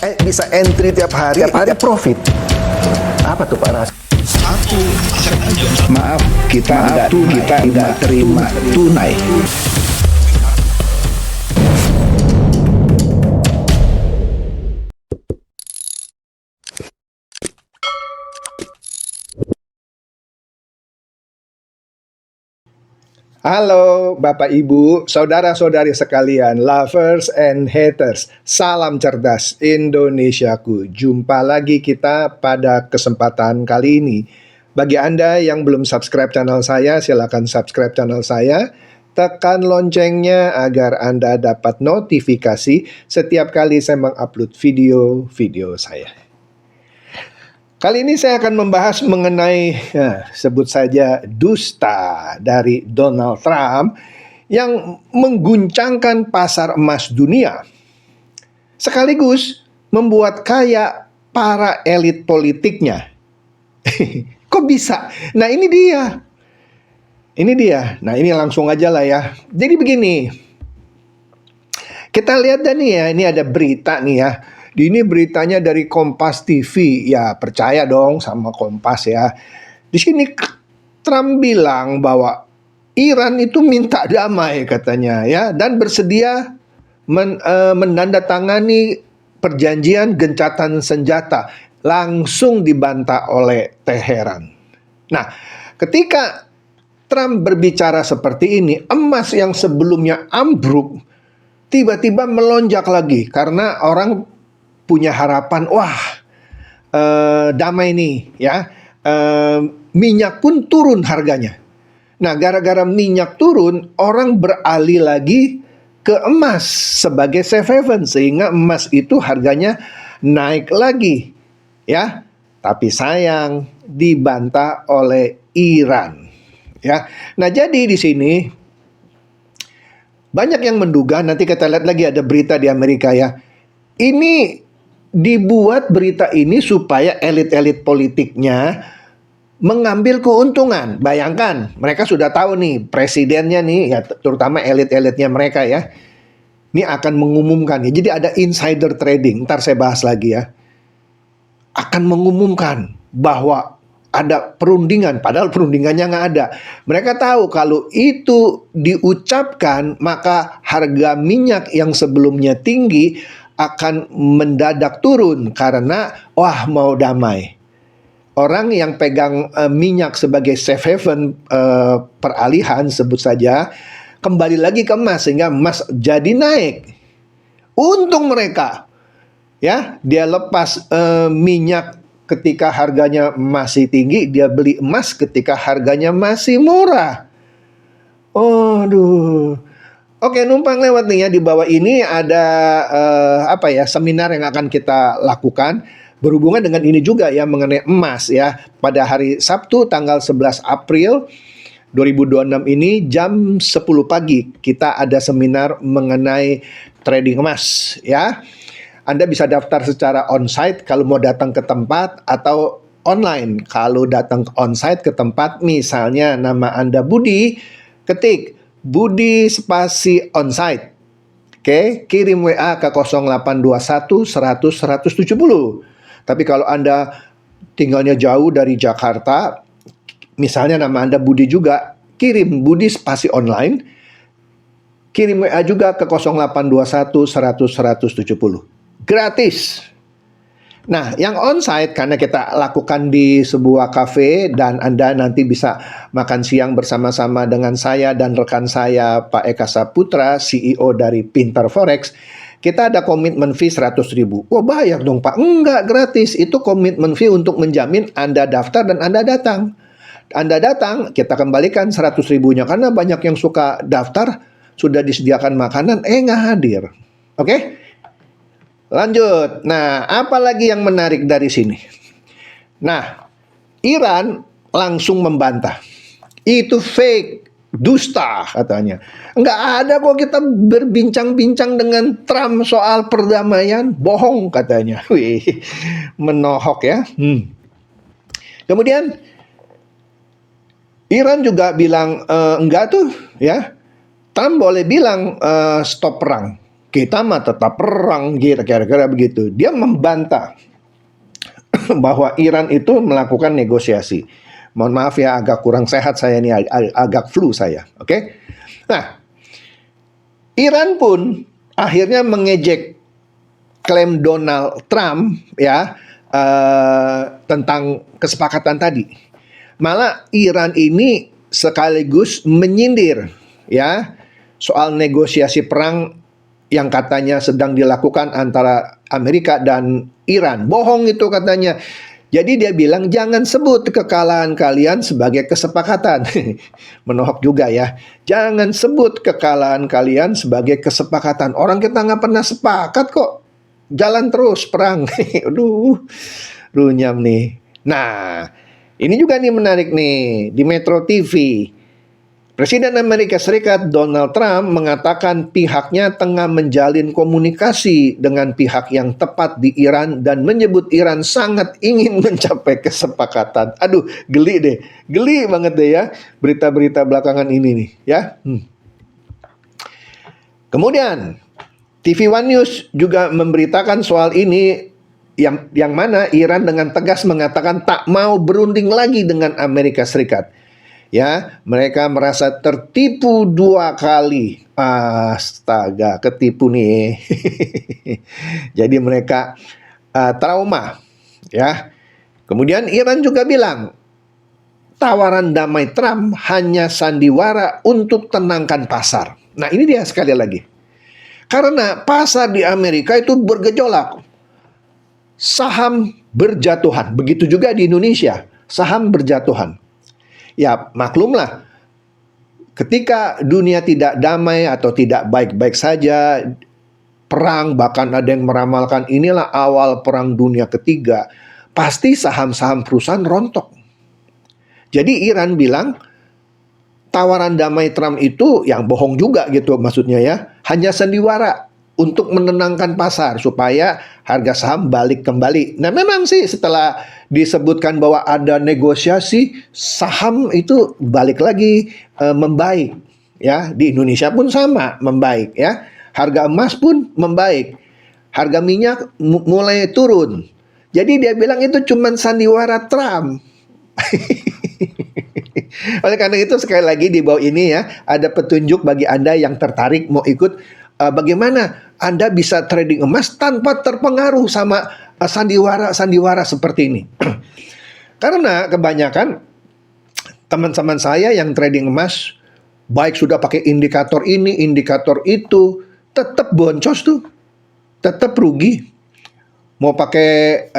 Bisa entry tiap hari profit. Apa tuh Pak Ras? Maaf, kita nggak terima tunai. Halo Bapak Ibu, saudara-saudari sekalian, lovers and haters. Salam cerdas Indonesiaku. Jumpa lagi kita pada kesempatan kali ini. Bagi Anda yang belum subscribe channel saya, silakan subscribe channel saya. Tekan loncengnya agar Anda dapat notifikasi setiap kali saya mengupload video-video saya. Kali ini saya akan membahas mengenai sebut saja dusta dari Donald Trump yang mengguncangkan pasar emas dunia, sekaligus membuat kaya para elit politiknya. Kok bisa? Nah ini dia. Nah ini langsung aja lah ya. Jadi begini, kita lihat dah nih ya, ini ada berita nih ya. Ini beritanya dari Kompas TV, ya percaya dong sama Kompas ya. Di sini Trump bilang bahwa Iran itu minta damai katanya ya, dan bersedia menandatangani perjanjian gencatan senjata. Langsung dibantah oleh Teheran. Nah, ketika Trump berbicara seperti ini, emas yang sebelumnya ambruk tiba-tiba melonjak lagi karena orang punya harapan, damai nih ya, minyak pun turun harganya. Nah gara-gara minyak turun, orang beralih lagi ke emas sebagai safe haven, sehingga emas itu harganya naik lagi ya. Tapi sayang dibantah oleh Iran ya. Nah jadi di sini banyak yang menduga, nanti kita lihat lagi ada berita di Amerika ya. Ini dibuat berita ini supaya elit-elit politiknya mengambil keuntungan. Bayangkan, mereka sudah tahu nih presidennya nih, ya terutama elit-elitnya mereka ya, ini akan mengumumkan ya. Jadi ada insider trading, ntar saya bahas lagi ya, akan mengumumkan bahwa ada perundingan, padahal perundingannya nggak ada. Mereka tahu kalau itu diucapkan, maka harga minyak yang sebelumnya tinggi akan mendadak turun karena mau damai. Orang yang pegang minyak sebagai safe haven, peralihan sebut saja, kembali lagi ke emas sehingga emas jadi naik. Untung mereka ya, dia lepas minyak ketika harganya masih tinggi, dia beli emas ketika harganya masih murah. Oke, numpang lewat nih ya, di bawah ini ada seminar yang akan kita lakukan berhubungan dengan ini juga ya, mengenai emas ya. Pada hari Sabtu tanggal 11 April 2026 ini jam 10 pagi kita ada seminar mengenai trading emas ya. Anda bisa daftar secara onsite kalau mau datang ke tempat, atau online. Kalau datang onsite ke tempat, misalnya nama Anda Budi, ketik Budi spasi onsite. Oke, kirim WA ke 0821 100 170. Tapi kalau Anda tinggalnya jauh dari Jakarta, misalnya nama Anda Budi juga, kirim Budi spasi online. Kirim WA juga ke 0821 100 170. Gratis. Nah, yang onsite karena kita lakukan di sebuah kafe dan Anda nanti bisa makan siang bersama-sama dengan saya dan rekan saya Pak Eka Saputra, CEO dari Pintar Forex. Kita ada komitmen fee 100.000. Bayar dong Pak. Enggak, gratis. Itu komitmen fee untuk menjamin Anda daftar dan Anda datang. Anda datang, kita kembalikan 100.000-nya karena banyak yang suka daftar, sudah disediakan makanan, nggak hadir. Oke? Lanjut. Nah, apalagi yang menarik dari sini? Nah, Iran langsung membantah. Itu fake, dusta katanya. Nggak ada kok kita berbincang-bincang dengan Trump soal perdamaian, bohong katanya. Wih, menohok ya. Kemudian Iran juga bilang enggak tuh ya. Trump boleh bilang stop perang. kita mah tetap perang gitu, kira-kira begitu. Dia membantah bahwa Iran itu melakukan negosiasi. Mohon maaf ya, agak kurang sehat saya ini, agak flu saya. Oke. Nah, Iran pun akhirnya mengejek klaim Donald Trump ya tentang kesepakatan tadi. Malah Iran ini sekaligus menyindir ya soal negosiasi perang yang katanya sedang dilakukan antara Amerika dan Iran. Bohong itu katanya. Jadi dia bilang jangan sebut kekalahan kalian sebagai kesepakatan. Menohok juga ya. Jangan sebut kekalahan kalian sebagai kesepakatan. Orang kita nggak pernah sepakat kok. Jalan terus perang. Aduh, runyam nih. Nah, ini juga nih menarik nih di Metro TV. Presiden Amerika Serikat Donald Trump mengatakan pihaknya tengah menjalin komunikasi dengan pihak yang tepat di Iran dan menyebut Iran sangat ingin mencapai kesepakatan. Aduh, geli deh. Geli banget deh ya berita-berita belakangan ini nih ya. Kemudian TV One News juga memberitakan soal ini yang mana Iran dengan tegas mengatakan tak mau berunding lagi dengan Amerika Serikat. Ya, mereka merasa tertipu 2 kali. Astaga, ketipu nih. Jadi mereka trauma. Ya. Kemudian Iran juga bilang, tawaran damai Trump hanya sandiwara untuk tenangkan pasar. Nah, ini dia sekali lagi. Karena pasar di Amerika itu bergejolak. Saham berjatuhan. Begitu juga di Indonesia, saham berjatuhan. Ya maklumlah, ketika dunia tidak damai atau tidak baik-baik saja, perang, bahkan ada yang meramalkan inilah awal perang dunia ketiga, pasti saham-saham perusahaan rontok. Jadi Iran bilang, tawaran damai Trump itu yang bohong juga gitu maksudnya ya, hanya sandiwara untuk menenangkan pasar supaya harga saham balik kembali. Nah memang sih setelah disebutkan bahwa ada negosiasi, saham itu balik lagi membaik ya. Di Indonesia pun sama membaik ya. Harga emas pun membaik. Harga minyak mulai turun. Jadi dia bilang itu cuma sandiwara Trump. Oleh karena itu sekali lagi di bawah ini ya ada petunjuk bagi Anda yang tertarik mau ikut bagaimana Anda bisa trading emas tanpa terpengaruh sama sandiwara seperti ini. Karena kebanyakan teman-teman saya yang trading emas baik sudah pakai indikator ini, indikator itu, tetap boncos tuh. Tetap rugi. Mau pakai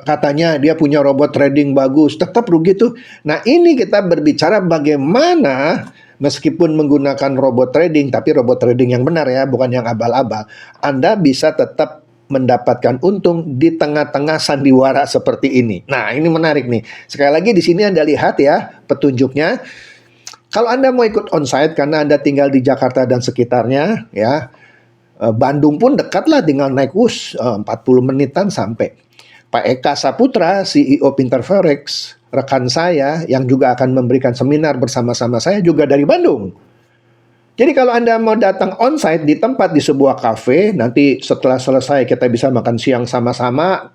katanya dia punya robot trading bagus, tetap rugi tuh. Nah, ini kita berbicara bagaimana meskipun menggunakan robot trading, tapi robot trading yang benar ya, bukan yang abal-abal, Anda bisa tetap mendapatkan untung di tengah-tengah sandiwara seperti ini. Nah, ini menarik nih. Sekali lagi di sini Anda lihat ya petunjuknya. Kalau Anda mau ikut onsite karena Anda tinggal di Jakarta dan sekitarnya, ya, Bandung pun dekat lah, tinggal naik bus 40 menitan sampai. Pak Eka Saputra, CEO Pinter Forex, rekan saya yang juga akan memberikan seminar bersama-sama saya juga dari Bandung. Jadi kalau Anda mau datang onsite di tempat di sebuah kafe, nanti setelah selesai kita bisa makan siang sama-sama,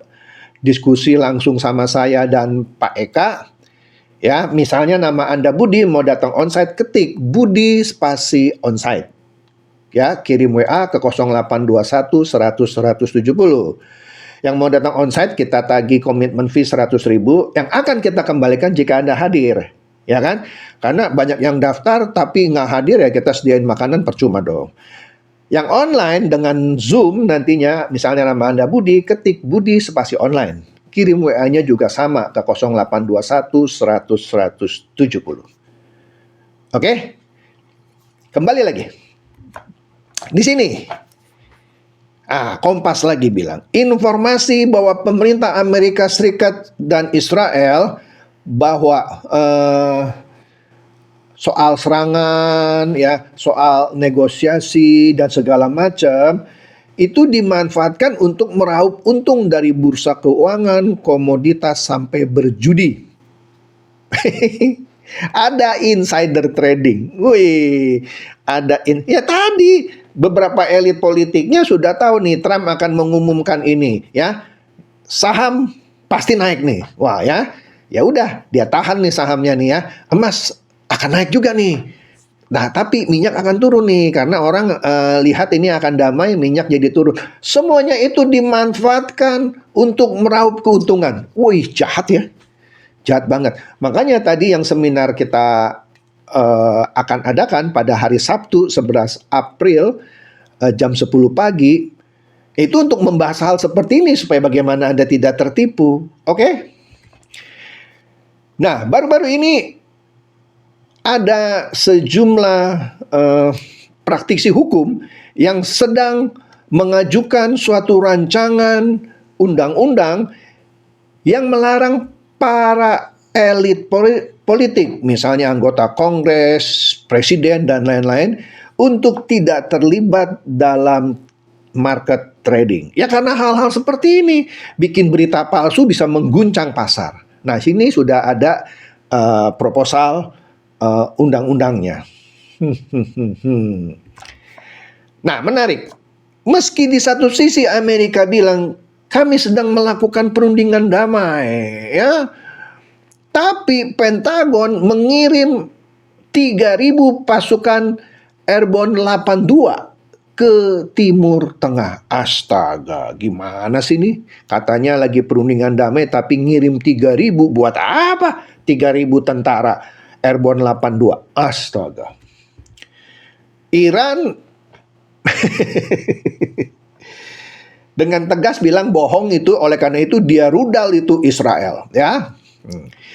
diskusi langsung sama saya dan Pak Eka. Ya, misalnya nama Anda Budi, mau datang onsite, ketik Budi spasi onsite. Ya, kirim WA ke 0821 100 170. Yang mau datang onsite kita tagih komitmen fee 100.000 yang akan kita kembalikan jika Anda hadir. Ya kan? Karena banyak yang daftar tapi nggak hadir ya kita sediain makanan percuma dong. Yang online dengan Zoom nantinya misalnya nama Anda Budi, ketik Budi spasi online. Kirim WA-nya juga sama ke 0821 100 170. Oke? Kembali lagi. Di sini Kompas lagi bilang, informasi bahwa pemerintah Amerika Serikat dan Israel bahwa soal serangan, ya, soal negosiasi dan segala macam itu dimanfaatkan untuk meraup untung dari bursa keuangan, komoditas sampai berjudi. Ada insider trading. Wih, ya tadi beberapa elit politiknya sudah tahu nih Trump akan mengumumkan ini, ya. Saham pasti naik nih. Wah, ya udah, dia tahan nih sahamnya nih ya. Emas akan naik juga nih. Nah, tapi minyak akan turun nih karena orang lihat ini akan damai, minyak jadi turun. Semuanya itu dimanfaatkan untuk meraup keuntungan. Wih, jahat ya. Jahat banget. Makanya tadi yang seminar kita akan adakan pada hari Sabtu 11 April jam 10 pagi itu untuk membahas hal seperti ini supaya bagaimana Anda tidak tertipu. Oke? Nah, baru-baru ini ada sejumlah praktisi hukum yang sedang mengajukan suatu rancangan undang-undang yang melarang para elit politik, misalnya anggota Kongres, presiden, dan lain-lain, untuk tidak terlibat dalam market trading. Ya karena hal-hal seperti ini, bikin berita palsu bisa mengguncang pasar. Nah, sini sudah ada proposal undang-undangnya. Nah, menarik. Meski di satu sisi Amerika bilang, kami sedang melakukan perundingan damai, ya. Tapi Pentagon mengirim 3.000 pasukan Airborne 82 ke Timur Tengah. Astaga, gimana sih ini? Katanya lagi perundingan damai tapi ngirim 3.000 buat apa? 3.000 tentara Airborne 82. Astaga. Iran dengan tegas bilang bohong itu, oleh karena itu dia rudal itu Israel, ya.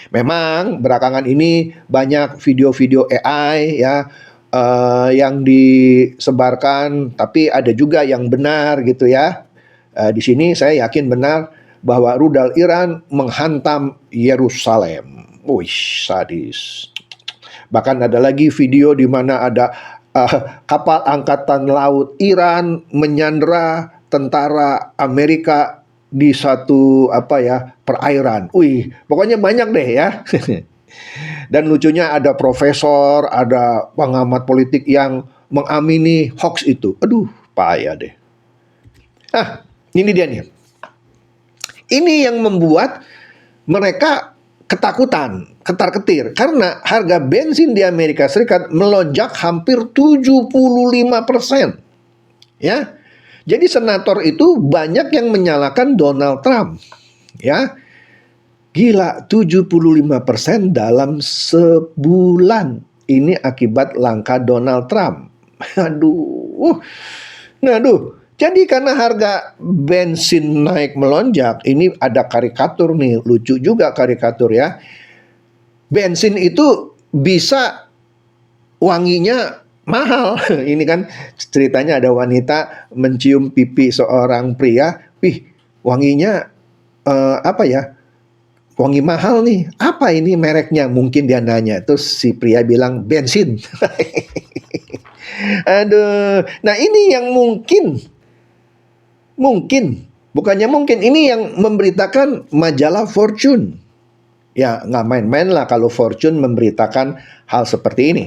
Memang belakangan ini banyak video-video AI ya yang disebarkan, tapi ada juga yang benar gitu ya. Di sini saya yakin benar bahwa rudal Iran menghantam Yerusalem. Wih, sadis. Bahkan ada lagi video di mana ada kapal angkatan laut Iran menyandera tentara Amerika di satu perairan. Wih, pokoknya banyak deh ya. Dan lucunya ada profesor, ada pengamat politik yang mengamini hoax itu. Aduh, payah deh. Ini dia nih. Ini yang membuat mereka ketakutan, ketar-ketir. Karena harga bensin di Amerika Serikat melonjak hampir 75%. Ya. Jadi senator itu banyak yang menyalahkan Donald Trump. Ya. Gila, 75% dalam sebulan. Ini akibat langkah Donald Trump. Aduh. Jadi karena harga bensin naik melonjak, ini ada karikatur nih, lucu juga karikatur ya. Bensin itu bisa wanginya mahal. Ini kan ceritanya ada wanita mencium pipi seorang pria. Wih, wanginya wangi mahal nih. Apa ini mereknya? Mungkin dia nanya. Terus si pria bilang bensin. Aduh. Nah, ini yang mungkin. Bukannya mungkin. Ini yang memberitakan majalah Fortune. Ya, nggak main-main lah kalau Fortune memberitakan hal seperti ini.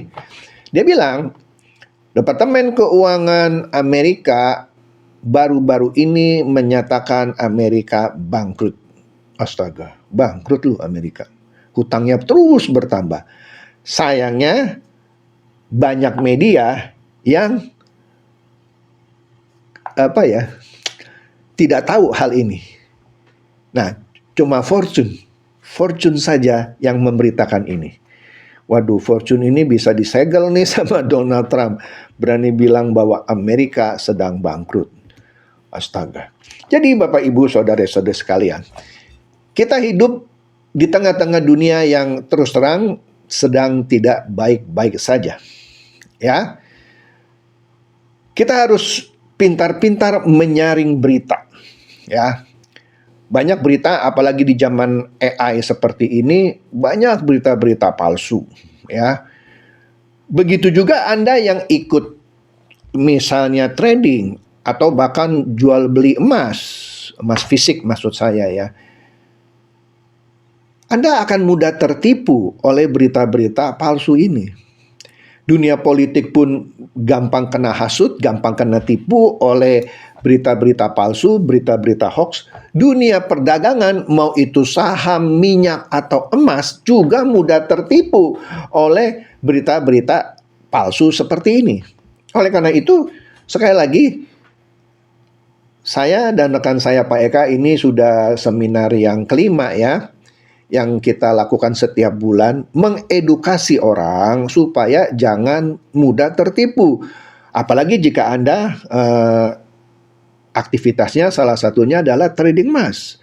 Dia bilang, Departemen Keuangan Amerika baru-baru ini menyatakan Amerika bangkrut. Astaga, bangkrut loh Amerika. Hutangnya terus bertambah. Sayangnya banyak media yang tidak tahu hal ini. Nah, cuma Fortune saja yang memberitakan ini. Waduh, Fortune ini bisa disegel nih sama Donald Trump. Berani bilang bahwa Amerika sedang bangkrut. Astaga. Jadi Bapak Ibu Saudara-saudara sekalian, kita hidup di tengah-tengah dunia yang terus terang sedang tidak baik-baik saja. Ya. Kita harus pintar-pintar menyaring berita. Ya. Banyak berita, apalagi di zaman AI seperti ini, banyak berita-berita palsu, ya. Begitu juga Anda yang ikut misalnya trading atau bahkan jual beli emas fisik maksud saya ya. Anda akan mudah tertipu oleh berita-berita palsu ini. Dunia politik pun gampang kena hasut, gampang kena tipu oleh berita-berita palsu, berita-berita hoax. Dunia perdagangan, mau itu saham, minyak, atau emas, juga mudah tertipu oleh berita-berita palsu seperti ini. Oleh karena itu, sekali lagi, saya dan rekan saya Pak Eka ini sudah seminar yang kelima ya, yang kita lakukan setiap bulan, mengedukasi orang supaya jangan mudah tertipu. Apalagi jika Anda aktivitasnya salah satunya adalah trading emas.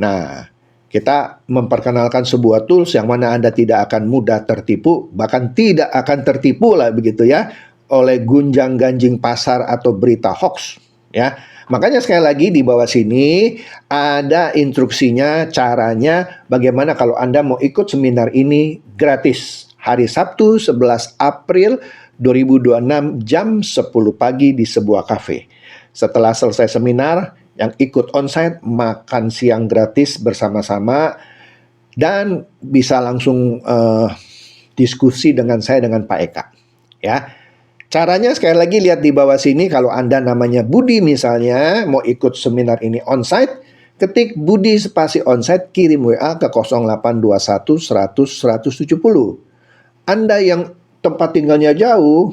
Nah, kita memperkenalkan sebuah tools yang mana Anda tidak akan mudah tertipu, bahkan tidak akan tertipu lah begitu ya, oleh gunjang-ganjing pasar atau berita hoax ya. Makanya sekali lagi di bawah sini ada instruksinya, caranya bagaimana kalau Anda mau ikut seminar ini gratis. Hari Sabtu 11 April 2026 jam 10 pagi di sebuah kafe. Setelah selesai seminar, yang ikut onsite makan siang gratis bersama-sama dan bisa langsung diskusi dengan saya dengan Pak Eka. Ya. Caranya sekali lagi lihat di bawah sini, kalau Anda namanya Budi misalnya mau ikut seminar ini onsite, ketik Budi spasi onsite, kirim WA ke 0821 100 170. Anda yang tempat tinggalnya jauh,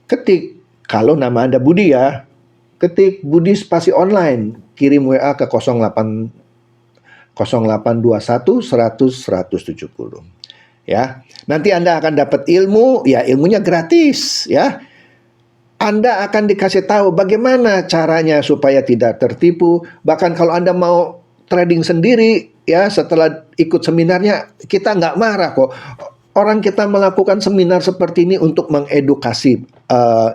ketik, kalau nama Anda Budi ya, ketik Budi spasi online, kirim WA ke 0821 100 170. Ya, nanti Anda akan dapat ilmu, ya ilmunya gratis ya. Anda akan dikasih tahu bagaimana caranya supaya tidak tertipu. Bahkan kalau Anda mau trading sendiri ya, setelah ikut seminarnya, kita nggak marah kok. Orang kita melakukan seminar seperti ini untuk mengedukasi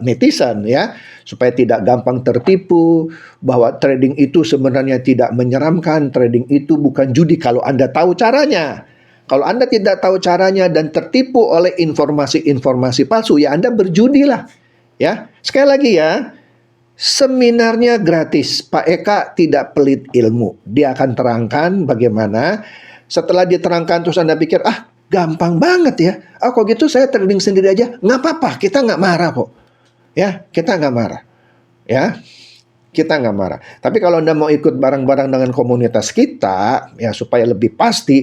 netizen ya, supaya tidak gampang tertipu, bahwa trading itu sebenarnya tidak menyeramkan, trading itu bukan judi kalau Anda tahu caranya. Kalau Anda tidak tahu caranya dan tertipu oleh informasi-informasi palsu, ya Anda berjudilah. Ya, sekali lagi ya, seminarnya gratis. Pak Eka tidak pelit ilmu. Dia akan terangkan bagaimana. Setelah diterangkan terus Anda pikir, gampang banget ya. Kok gitu saya trading sendiri aja. Nggak apa-apa, kita nggak marah kok. Ya, kita nggak marah. Ya, kita nggak marah. Tapi kalau Anda mau ikut bareng-bareng dengan komunitas kita, ya supaya lebih pasti,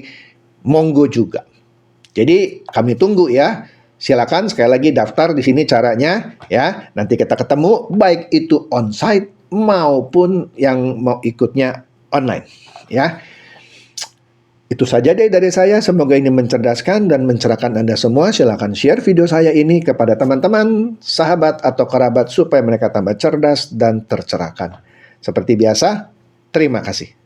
monggo juga. Jadi kami tunggu ya. Silakan sekali lagi daftar di sini caranya ya. Nanti kita ketemu baik itu onsite maupun yang mau ikutnya online ya. Itu saja deh dari saya. Semoga ini mencerdaskan dan mencerahkan Anda semua. Silakan share video saya ini kepada teman-teman, sahabat atau kerabat supaya mereka tambah cerdas dan tercerahkan. Seperti biasa, terima kasih.